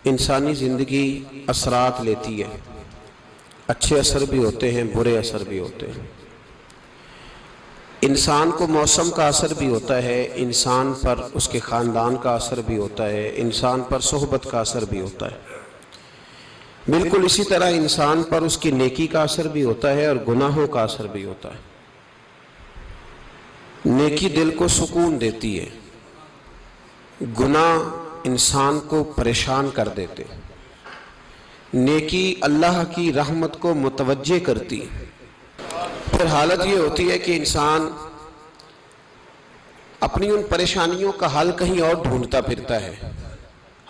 انسانی زندگی اثرات لیتی ہے، اچھے اثر بھی ہوتے ہیں، برے اثر بھی ہوتے ہیں۔ انسان کو موسم کا اثر بھی ہوتا ہے، انسان پر اس کے خاندان کا اثر بھی ہوتا ہے، انسان پر صحبت کا اثر بھی ہوتا ہے۔ بالکل اسی طرح انسان پر اس کی نیکی کا اثر بھی ہوتا ہے اور گناہوں کا اثر بھی ہوتا ہے۔ نیکی دل کو سکون دیتی ہے، گناہ انسان کو پریشان کر دیتے۔ نیکی اللہ کی رحمت کو متوجہ کرتی ہے۔ پھر حالت یہ ہوتی ہے کہ انسان اپنی ان پریشانیوں کا حل کہیں اور ڈھونڈتا پھرتا ہے،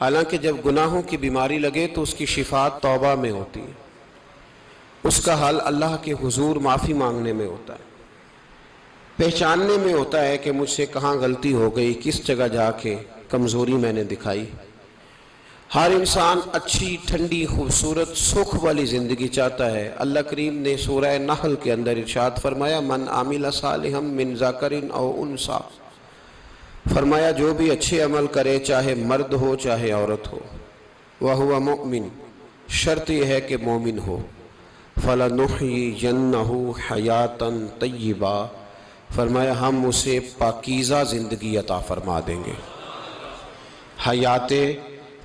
حالانکہ جب گناہوں کی بیماری لگے تو اس کی شفا توبہ میں ہوتی ہے، اس کا حل اللہ کے حضور معافی مانگنے میں ہوتا ہے، پہچاننے میں ہوتا ہے کہ مجھ سے کہاں غلطی ہو گئی، کس جگہ جا کے کمزوری میں نے دکھائی۔ ہر انسان اچھی، ٹھنڈی، خوبصورت، سکھ والی زندگی چاہتا ہے۔ اللہ کریم نے سورہ نحل کے اندر ارشاد فرمایا، من عامل صالحا من ذکر او انثی، فرمایا جو بھی اچھے عمل کرے، چاہے مرد ہو چاہے عورت ہو، وَهُوَ مُؤْمِن، شرط یہ ہے کہ مومن ہو، فَلَنُحْيِيَنَّهُ حَيَاةً طَيِّبَةً، فرمایا ہم اسے پاکیزہ زندگی عطا فرما دیں گے، حیات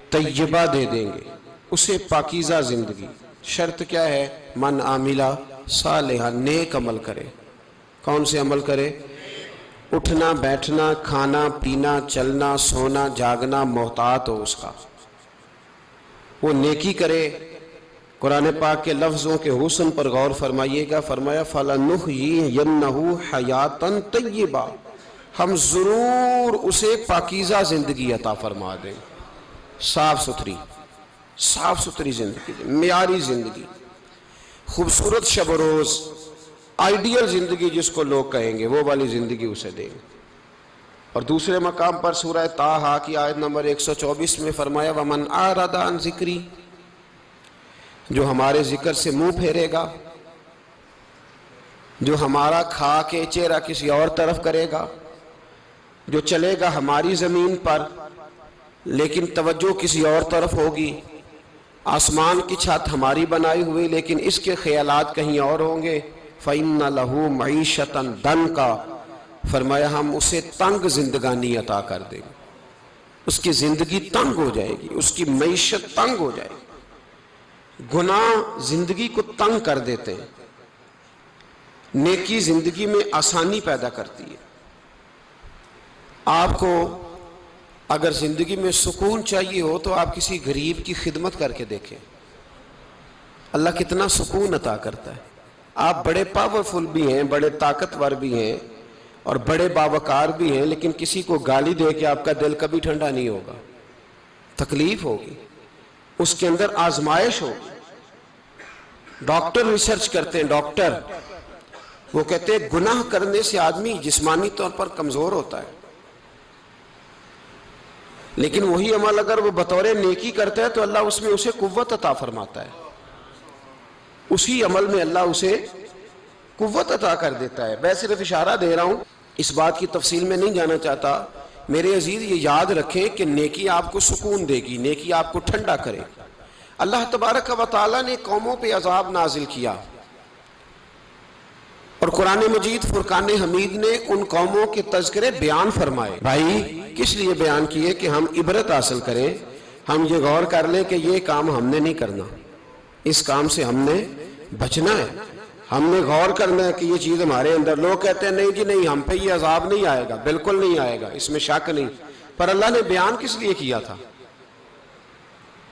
طیبہ دے دیں گے اسے، پاکیزہ زندگی۔ شرط کیا ہے؟ من عاملہ صالحا، نیک عمل کرے۔ کون سے عمل کرے؟ اٹھنا بیٹھنا، کھانا پینا، چلنا سونا جاگنا محتاط ہو اس کا، وہ نیکی کرے۔ قرآن پاک کے لفظوں کے حسن پر غور فرمائیے گا، فرمایا فَلَنُحْيِيَنَّهُ حَيَاةً طَيِّبَةً، ہم ضرور اسے پاکیزہ زندگی عطا فرما دیں، صاف ستھری زندگی، معیاری زندگی، خوبصورت شب و روز، آئیڈیل زندگی جس کو لوگ کہیں گے، وہ والی زندگی اسے دیں گے۔ اور دوسرے مقام پر سورہ طٰہٰ کی آیت نمبر 124 میں فرمایا وَمَنْ أَعْرَضَ عَنْ ذِكْرِي، جو ہمارے ذکر سے منہ پھیرے گا، جو ہمارا کھا کے چہرہ کسی اور طرف کرے گا، جو چلے گا ہماری زمین پر لیکن توجہ کسی اور طرف ہوگی، آسمان کی چھت ہماری بنائی ہوئی لیکن اس کے خیالات کہیں اور ہوں گے، فَإِنَّ لَهُ مَعِيشَةً ضَنْكًا، فرمایا ہم اسے تنگ زندگانی عطا کر دیں گے، اس کی زندگی تنگ ہو جائے گی، اس کی معیشت تنگ ہو جائے گی۔ گناہ زندگی کو تنگ کر دیتے ہیں، نیکی زندگی میں آسانی پیدا کرتی ہے۔ آپ کو اگر زندگی میں سکون چاہیے ہو تو آپ کسی غریب کی خدمت کر کے دیکھیں، اللہ کتنا سکون عطا کرتا ہے۔ آپ بڑے پاورفل بھی ہیں، بڑے طاقتور بھی ہیں اور بڑے باوقار بھی ہیں، لیکن کسی کو گالی دے کے آپ کا دل کبھی ٹھنڈا نہیں ہوگا، تکلیف ہوگی، اس کے اندر آزمائش ہوگی۔ ڈاکٹر ریسرچ کرتے ہیں، ڈاکٹر وہ کہتے ہیں گناہ کرنے سے آدمی جسمانی طور پر کمزور ہوتا ہے، لیکن وہی عمل اگر وہ بطور نیکی کرتا ہے تو اللہ اس میں اسے قوت عطا فرماتا ہے، اسی عمل میں اللہ اسے قوت عطا کر دیتا ہے۔ میں صرف اشارہ دے رہا ہوں، اس بات کی تفصیل میں نہیں جانا چاہتا۔ میرے عزیز یہ یاد رکھیں کہ نیکی آپ کو سکون دے گی، نیکی آپ کو ٹھنڈا کرے۔ اللہ تبارک و تعالیٰ نے قوموں پہ عذاب نازل کیا اور قرآن مجید فرقان حمید نے ان قوموں کے تذکرے بیان فرمائے۔ بھائی کس لیے بیان کیے؟ کہ ہم عبرت حاصل کریں، ہم یہ غور کر لیں کہ یہ کام ہم نے نہیں کرنا، اس کام سے ہم نے بچنا ہے، ہم نے غور کرنا ہے کہ یہ چیز ہمارے اندر۔ لوگ کہتے ہیں نہیں جی نہیں، ہم پہ یہ عذاب نہیں آئے گا، بالکل نہیں آئے گا، اس میں شک نہیں۔ پر اللہ نے بیان کس لیے کیا تھا؟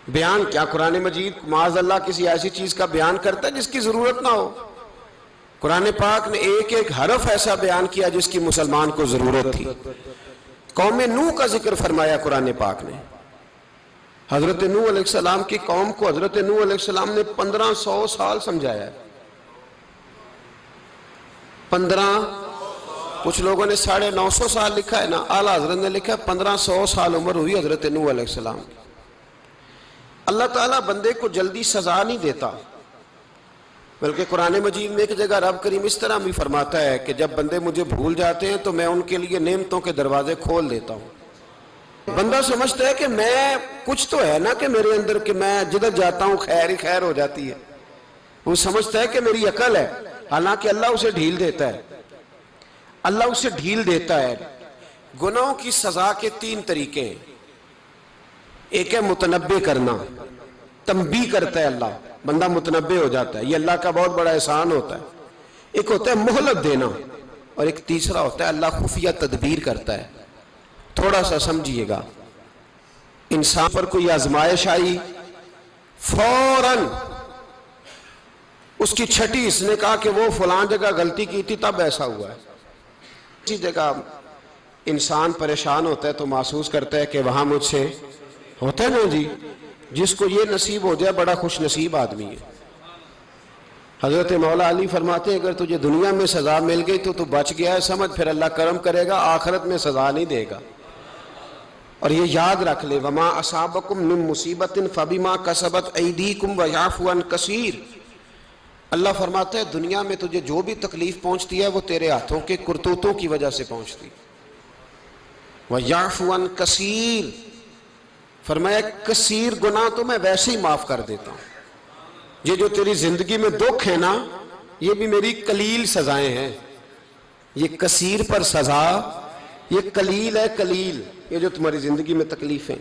بیان کیا قرآن مجید معاذ اللہ کسی ایسی چیز کا بیان کرتا ہے جس کی ضرورت نہ ہو؟ قرآن پاک نے ایک ایک حرف ایسا بیان کیا جس کی مسلمان کو ضرورت تھی۔ قوم نوح کا ذکر فرمایا قرآن پاک نے، حضرت نوح علیہ السلام کی قوم کو حضرت نوح علیہ السلام نے 1500 سال سمجھایا ہے، 15، کچھ لوگوں نے 950 سال لکھا ہے نا، اعلیٰ حضرت نے لکھا ہے 1500 سال عمر ہوئی حضرت نوح علیہ السلام کی۔ اللہ تعالیٰ بندے کو جلدی سزا نہیں دیتا، بلکہ قرآن مجید میں ایک جگہ رب کریم اس طرح بھی فرماتا ہے کہ جب بندے مجھے بھول جاتے ہیں تو میں ان کے لیے نعمتوں کے دروازے کھول دیتا ہوں۔ بندہ سمجھتا ہے کہ میں کچھ تو ہے نا کہ میرے اندر کہ میں جدھر جاتا ہوں خیر ہی خیر ہو جاتی ہے، وہ سمجھتا ہے کہ میری عقل ہے، حالانکہ اللہ اسے ڈھیل دیتا ہے، اللہ اسے ڈھیل دیتا ہے۔ گناہوں کی سزا کے 3 طریقے ہیں۔ ایک ہے متنبع کرنا، تنبیہ کرتا ہے اللہ، بندہ متنبع ہو جاتا ہے، یہ اللہ کا بہت بڑا احسان ہوتا ہے۔ ایک ہوتا ہے مہلت دینا، اور ایک تیسرا ہوتا ہے اللہ خفیہ تدبیر کرتا ہے۔ تھوڑا سا سمجھیے گا، انسان پر کوئی آزمائش آئی، فوراً اس کی چھٹی اس نے کہا کہ وہ فلاں جگہ غلطی کی تھی تب ایسا ہوا ہے۔ اسی جگہ انسان پریشان ہوتا ہے تو محسوس کرتا ہے کہ وہاں مجھ سے ہوتا ہے نا جی، جس کو یہ نصیب ہو جائے بڑا خوش نصیب آدمی ہے۔ حضرت مولا علی فرماتے ہیں اگر تجھے دنیا میں سزا مل گئی تو بچ گیا ہے، سمجھ پھر اللہ کرم کرے گا، آخرت میں سزا نہیں دے گا۔ اور یہ یاد رکھ لے، وما اصابکم من مصیبت فبما کسبت ایدیکم ویعفو عن کثیر۔ اللہ فرماتا ہے دنیا میں تجھے جو بھی تکلیف پہنچتی ہے وہ تیرے ہاتھوں کے کرتوتوں کی وجہ سے پہنچتی، ویعفو عن کثیر، فرمایا کثیر گناہ تو میں ویسے ہی معاف کر دیتا ہوں۔ یہ جو تیری زندگی میں دکھ ہے نا، یہ بھی میری قلیل سزائیں ہیں۔ یہ کثیر پر سزا، یہ قلیل ہے، قلیل یہ جو تمہاری زندگی میں تکلیفیں۔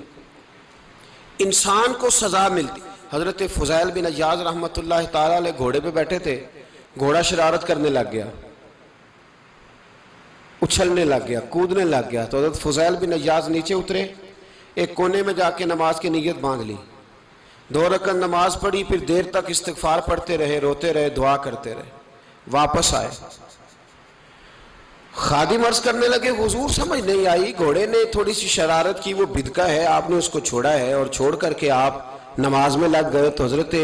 انسان کو سزا ملتی۔ حضرت فضیل بن عیاض رحمۃ اللہ تعالی علیہ گھوڑے پہ بیٹھے تھے، گھوڑا شرارت کرنے لگ گیا، اچھلنے لگ گیا، کودنے لگ گیا، تو حضرت فضیل بن عیاض نیچے اترے، ایک کونے میں جا کے نماز کی نیت باندھ لی، 2 رکعت نماز پڑھی، پھر دیر تک استغفار پڑھتے رہے، روتے رہے، دعا کرتے رہے، واپس آئے۔ خادم عرض کرنے لگے حضور سمجھ نہیں آئی، گھوڑے نے تھوڑی سی شرارت کی، وہ بدکا ہے، آپ نے اس کو چھوڑا ہے اور چھوڑ کر کے آپ نماز میں لگ گئے۔ تو حضرت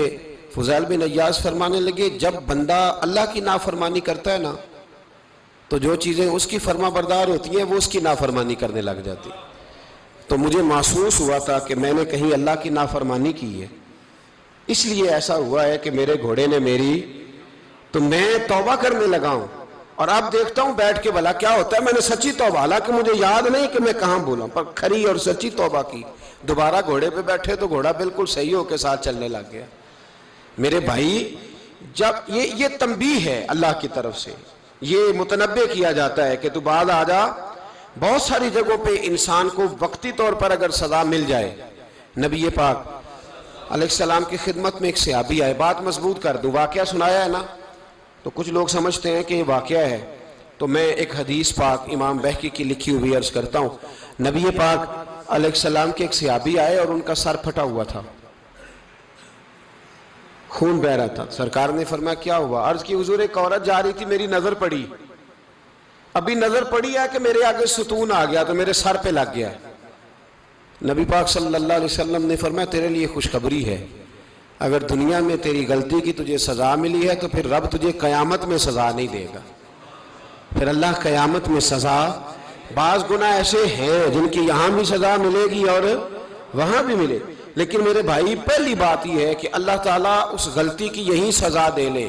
فضیل بن عیاض فرمانے لگے جب بندہ اللہ کی نافرمانی کرتا ہے نا تو جو چیزیں اس کی فرما بردار ہوتی ہیں وہ اس کی نافرمانی کرنے لگ جاتی۔ تو مجھے محسوس ہوا تھا کہ میں نے کہیں اللہ کی نافرمانی کی ہے، اس لیے ایسا ہوا ہے کہ میرے گھوڑے نے میری، تو میں توبہ کرنے لگا ہوں، اور اب دیکھتا ہوں بیٹھ کے بھلا کیا ہوتا ہے۔ میں نے سچی توبہ، حالانکہ مجھے یاد نہیں کہ میں کہاں بولا، پر کھری اور سچی توبہ کی۔ دوبارہ گھوڑے پہ بیٹھے تو گھوڑا بالکل صحیح ہو کے ساتھ چلنے لگ گیا۔ میرے بھائی جب یہ تنبیہ ہے اللہ کی طرف سے، یہ متنبع کیا جاتا ہے کہ تو بعد آ جا۔ بہت ساری جگہوں پہ انسان کو وقتی طور پر اگر سزا مل جائے، نبی پاک علیہ السلام کی خدمت میں ایک صحابی آئے، بات مضبوط کر دوں، واقعہ سنایا ہے نا تو کچھ لوگ سمجھتے ہیں کہ یہ واقعہ ہے، تو میں ایک حدیث پاک امام بہقی کی لکھی ہوئی عرض کرتا ہوں۔ نبی پاک علیہ السلام کے ایک صحابی آئے اور ان کا سر پھٹا ہوا تھا، خون بہ رہا تھا۔ سرکار نے فرمایا کیا ہوا؟ عرض کی حضور ایک عورت جا رہی تھی، میری نظر پڑی، ابھی نظر پڑی ہے کہ میرے آگے ستون آ گیا تو میرے سر پہ لگ گیا۔ نبی پاک صلی اللہ علیہ وسلم نے فرمایا تیرے لیے خوشخبری ہے، اگر دنیا میں تیری غلطی کی تجھے سزا ملی ہے تو پھر رب تجھے قیامت میں سزا نہیں دے گا، پھر اللہ قیامت میں سزا۔ بعض گناہ ایسے ہیں جن کی یہاں بھی سزا ملے گی اور وہاں بھی ملے، لیکن میرے بھائی پہلی بات یہ ہے کہ اللہ تعالیٰ اس غلطی کی یہی سزا دے لے،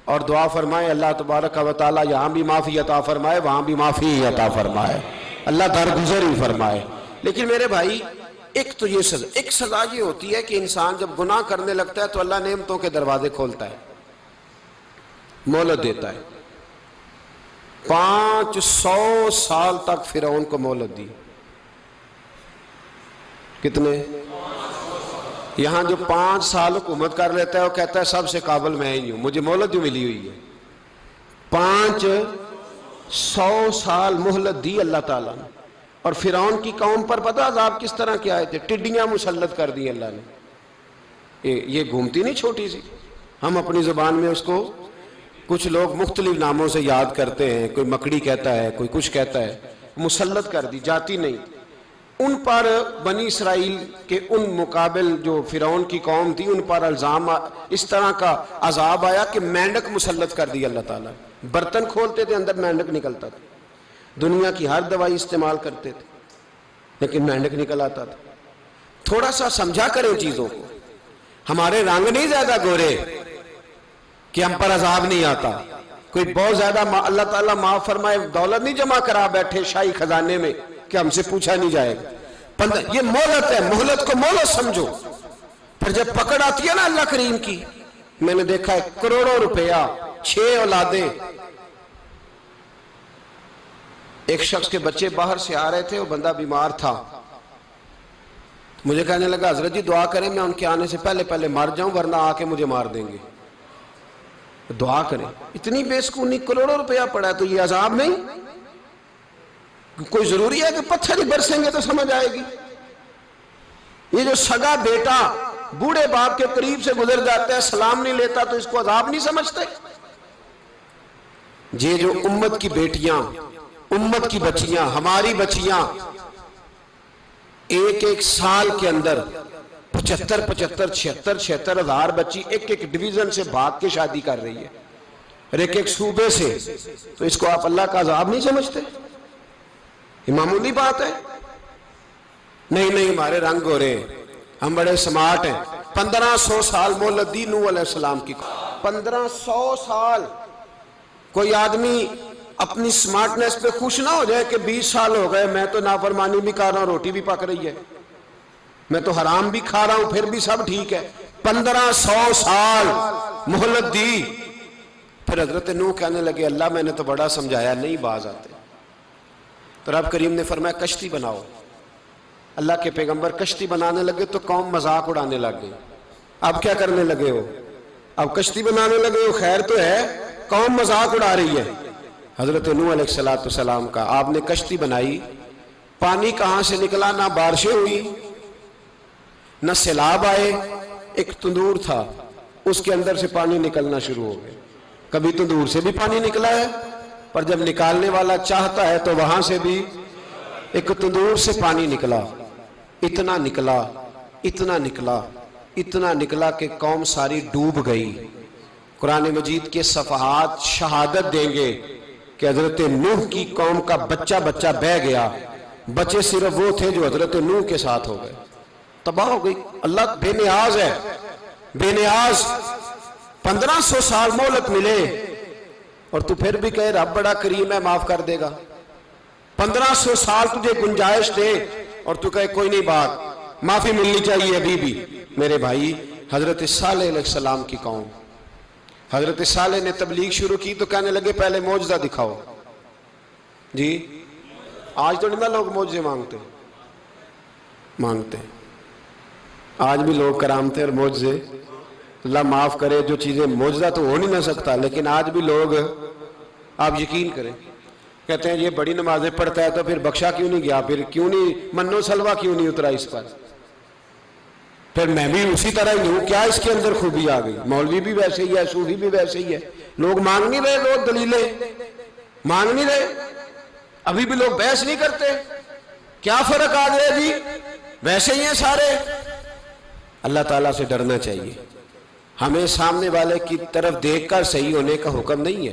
اور دعا فرمائے اللہ تبارک و تعالیٰ یہاں بھی معافی عطا فرمائے، وہاں بھی معافی عطا فرمائے، اللہ درگزر ہی فرمائے۔ لیکن میرے بھائی ایک تو یہ سزا، ایک سزا یہ ہوتی ہے کہ انسان جب گناہ کرنے لگتا ہے تو اللہ نعمتوں کے دروازے کھولتا ہے، مہلت دیتا ہے۔ 500 سال تک فرعون کو مہلت دی، کتنے؟ یہاں جو 5 سال حکومت کر لیتا ہے وہ کہتا ہے سب سے قابل میں ہی ہوں، مجھے مہلت جو ملی ہوئی ہے۔ 500 سال مہلت دی اللہ تعالیٰ نے، اور فرعون کی قوم پر پتہ عذاب کس طرح کے آئے تھے؟ ٹڈیاں مسلط کر دی اللہ نے۔ یہ گھومتی نہیں چھوٹی سی، ہم اپنی زبان میں اس کو کچھ لوگ مختلف ناموں سے یاد کرتے ہیں، کوئی مکڑی کہتا ہے، کوئی کچھ کہتا ہے، مسلط کر دی، جاتی نہیں۔ ان پر بنی اسرائیل کے ان مقابل جو فرعون کی قوم تھی ان پر الزام اس طرح کا عذاب آیا کہ مینڈک مسلط کر دی اللہ تعالیٰ۔ برتن کھولتے تھے اندر مینڈک نکلتا تھا، دنیا کی ہر دوائی استعمال کرتے تھے لیکن مینڈک نکل آتا تھا۔ تھوڑا سا سمجھا کریں چیزوں کو، ہمارے رنگ نہیں زیادہ گورے کہ ہم پر عذاب نہیں آتا، کوئی بہت زیادہ اللہ تعالیٰ معاف فرمائے دولت نہیں جمع کرا بیٹھے شاہی خزانے میں کہ ہم سے پوچھا نہیں جائے گا۔ یہ مہلت ہے، مہلت کو مہلت سمجھو. پھر جب پکڑ آتی ہے نا اللہ کریم کی، میں نے دیکھا ہے کروڑوں روپیہ، 6 اولادیں. ایک شخص کے بچے باہر سے آ رہے تھے، وہ بندہ بیمار تھا. مجھے کہنے لگا حضرت جی دعا کریں میں ان کے آنے سے پہلے پہلے مر جاؤں ورنہ آ کے مجھے مار دیں گے. دعا کریں. اتنی بے سکونی، کروڑوں روپیہ پڑا ہے تو یہ عذاب نہیں؟ کوئی ضروری ہے کہ پتھر ہی برسیں گے تو سمجھ آئے گی؟ یہ جو سگا بیٹا بوڑھے باپ کے قریب سے گزر جاتا ہے، سلام نہیں لیتا تو اس کو عذاب نہیں سمجھتے؟ یہ جو امت کی بیٹیاں، امت کی بچیاں، ہماری بچیاں ایک سال کے اندر 75,000 ہزار بچی ایک ڈویژن سے بھاگ کے شادی کر رہی ہے، اور ایک صوبے سے. تو اس کو آپ اللہ کا عذاب نہیں سمجھتے؟ یہ معمولی بات ہے. نہیں ہمارے رنگ ہو رہے ہیں، ہم بڑے سمارٹ ہیں. 1500 سال مہلت دی نوح علیہ السلام کی. 1500 سال. کوئی آدمی اپنی سمارٹنس پہ خوش نہ ہو جائے کہ 20 سال ہو گئے میں تو نافرمانی بھی کر رہا ہوں، روٹی بھی پک رہی ہے، میں تو حرام بھی کھا رہا ہوں، پھر بھی سب ٹھیک ہے. 1500 سال مہلت دی. پھر حضرت نوح کہنے لگے اللہ میں نے تو بڑا سمجھایا، نہیں باز آتے. تو رب کریم نے فرمایا کشتی بناؤ. اللہ کے پیغمبر کشتی بنانے لگے تو قوم مذاق اڑانے لگ گئی. اب کیا کرنے لگے ہو؟ اب کشتی بنانے لگے ہو، خیر تو ہے، قوم مذاق اڑا رہی ہے. حضرت نوح علیہ السلام کا آپ نے کشتی بنائی، پانی کہاں سے نکلا؟ نہ بارشیں ہوئی نہ سیلاب آئے. ایک تندور تھا، اس کے اندر سے پانی نکلنا شروع ہو گیا. کبھی تندور سے بھی پانی نکلا ہے، پر جب نکالنے والا چاہتا ہے تو وہاں سے بھی ایک تندور سے پانی نکلا. اتنا نکلا، اتنا نکلا، اتنا نکلا کہ قوم ساری ڈوب گئی. قرآن مجید کے صفحات شہادت دیں گے کہ حضرت نوح کی قوم کا بچہ بہ گیا. بچے صرف وہ تھے جو حضرت نوح کے ساتھ ہو گئے، تباہ ہو گئی. اللہ بے نیاز ہے، بے نیاز. 1500 سال مہلت ملے اور تو پھر بھی کہے رب بڑا کریم ہے، معاف کر دے گا. 1500 سال تجھے گنجائش دے اور تو کہے کوئی نہیں، بات معافی ملنی چاہیے ابھی بھی. میرے بھائی، حضرت صالح علیہ السلام کی قوم، حضرت صالح نے تبلیغ شروع کی تو کہنے لگے پہلے معجزہ دکھاؤ. جی آج تو نہیں لوگ معجزے مانگتے. آج بھی لوگ کرامتے اور معجزے، اللہ معاف کرے، جو چیزیں معجزہ تو ہو نہیں نہ سکتا، لیکن آج بھی لوگ، آپ یقین کریں، کہتے ہیں یہ بڑی نمازیں پڑھتا ہے تو پھر بخشا کیوں نہیں گیا، پھر کیوں نہیں منو سلوا کیوں نہیں اترا اس پر، پھر میں بھی اسی طرح ہی ہوں، کیا اس کے اندر خوبی آ گئی؟ مولوی بھی ویسے ہی ہے، صوفی بھی ویسے ہی ہے. لوگ مانگ نہیں رہے، لوگ دلیلیں مانگ نہیں رہے. ابھی بھی لوگ بحث نہیں کرتے. کیا فرق آ گیا جی؟ ویسے ہی ہیں سارے. اللہ تعالیٰ سے ڈرنا چاہیے. ہمیں سامنے والے کی طرف دیکھ کر صحیح ہونے کا حکم نہیں ہے،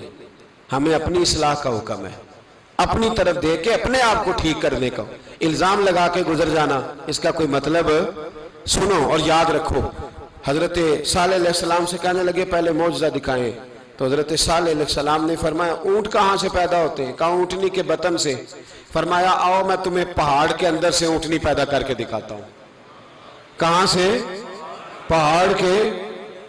ہمیں اپنی اصلاح کا حکم ہے. اپنی طرف دیکھ کے اپنے آپ کو ٹھیک کرنے کا. الزام لگا کے گزر جانا، اس کا کوئی مطلب سنو اور یاد رکھو. حضرت صالح علیہ السلام سے کہنے لگے پہلے معجزہ دکھائیں. تو حضرت صالح علیہ السلام نے فرمایا اونٹ کہاں سے پیدا ہوتے ہیں؟ کہا اونٹنی کے بطن سے. فرمایا آؤ میں تمہیں پہاڑ کے اندر سے اونٹنی پیدا کر کے دکھاتا ہوں. کہاں سے؟ پہاڑ کے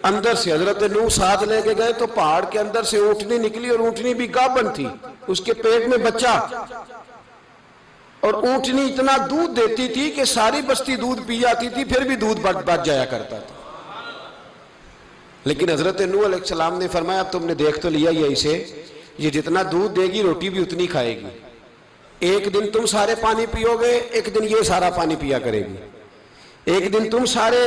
اندر سے. حضرت نوح ساتھ لے کے گئے تو پہاڑ کے اندر سے اونٹنی نکلی، اور اونٹنی بھی گابن تھی، اس کے پیٹ میں بچہ. اور اونٹنی اتنا دودھ دیتی تھی کہ ساری بستی دودھ پی جاتی تھی، پھر بھی دودھ بچ جایا کرتا تھا. لیکن حضرت نوح علیہ السلام نے فرمایا اب تم نے دیکھ تو لیا یہ اسے، یہ جتنا دودھ دے گی روٹی بھی اتنی کھائے گی. ایک دن تم سارے پانی پیو گے، ایک دن یہ سارا پانی پیا کرے گی. ایک دن تم سارے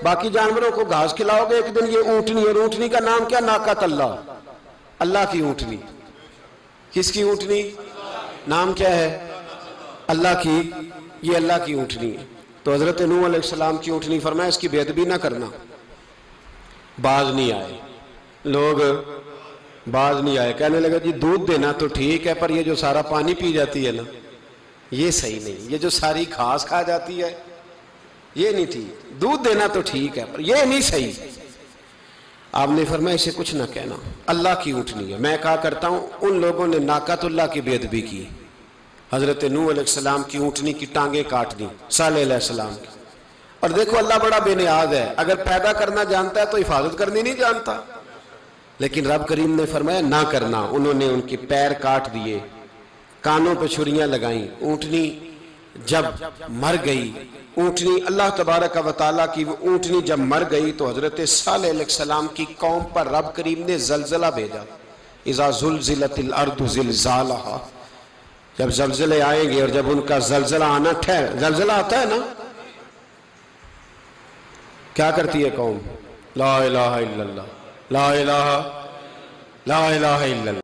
باقی جانوروں کو گھاس کھلاؤ گے، ایک دن یہ اونٹنی. اور اونٹنی کا نام کیا؟ ناقۃ اللہ، اللہ کی اونٹنی. کس کی اونٹنی؟ نام کیا ہے؟ اللہ کی. یہ اللہ کی اونٹنی ہے. تو حضرت نوح علیہ السلام کی اونٹنی. فرمایا اس کی بے ادبی نہ کرنا. باز نہیں آئے لوگ، باز نہیں آئے. کہنے لگا جی دودھ دینا تو ٹھیک ہے، پر یہ جو سارا پانی پی جاتی ہے نا یہ صحیح نہیں. یہ جو ساری گھاس کھا جاتی ہے یہ نہیں ٹھیک. دودھ دینا تو ٹھیک ہے پر یہ نہیں صحیح. آپ نے فرمایا اسے کچھ نہ کہنا، اللہ کی اونٹنی ہے. میں کہا کرتا ہوں ان لوگوں نے ناقۃ اللہ کی بے ادبی کی. حضرت نوح علیہ السلام کی اونٹنی کی ٹانگیں کاٹ دی صالح علیہ السلام کی. اور دیکھو اللہ بڑا بے نیاز ہے، اگر پیدا کرنا جانتا ہے تو حفاظت کرنی نہیں جانتا. لیکن رب کریم نے فرمایا نہ کرنا. انہوں نے ان کے پیر کاٹ دیے، کانوں پہ چھریاں لگائیں. اونٹنی جب مر گئی، اونٹنی اللہ تبارک و تعالیٰ کی وہ اونٹنی جب مر گئی تو حضرت صالح علیہ السلام کی قوم پر رب کریم نے زلزلہ بھیجا. اذا زلزلت الارض زلزالہا، جب زلزلے آئیں گے اور جب ان کا زلزلہ آنا زلزلہ آتا ہے نا، کیا کرتی ہے قوم؟ لا الہ الا اللہ، لا الہ الا اللہ.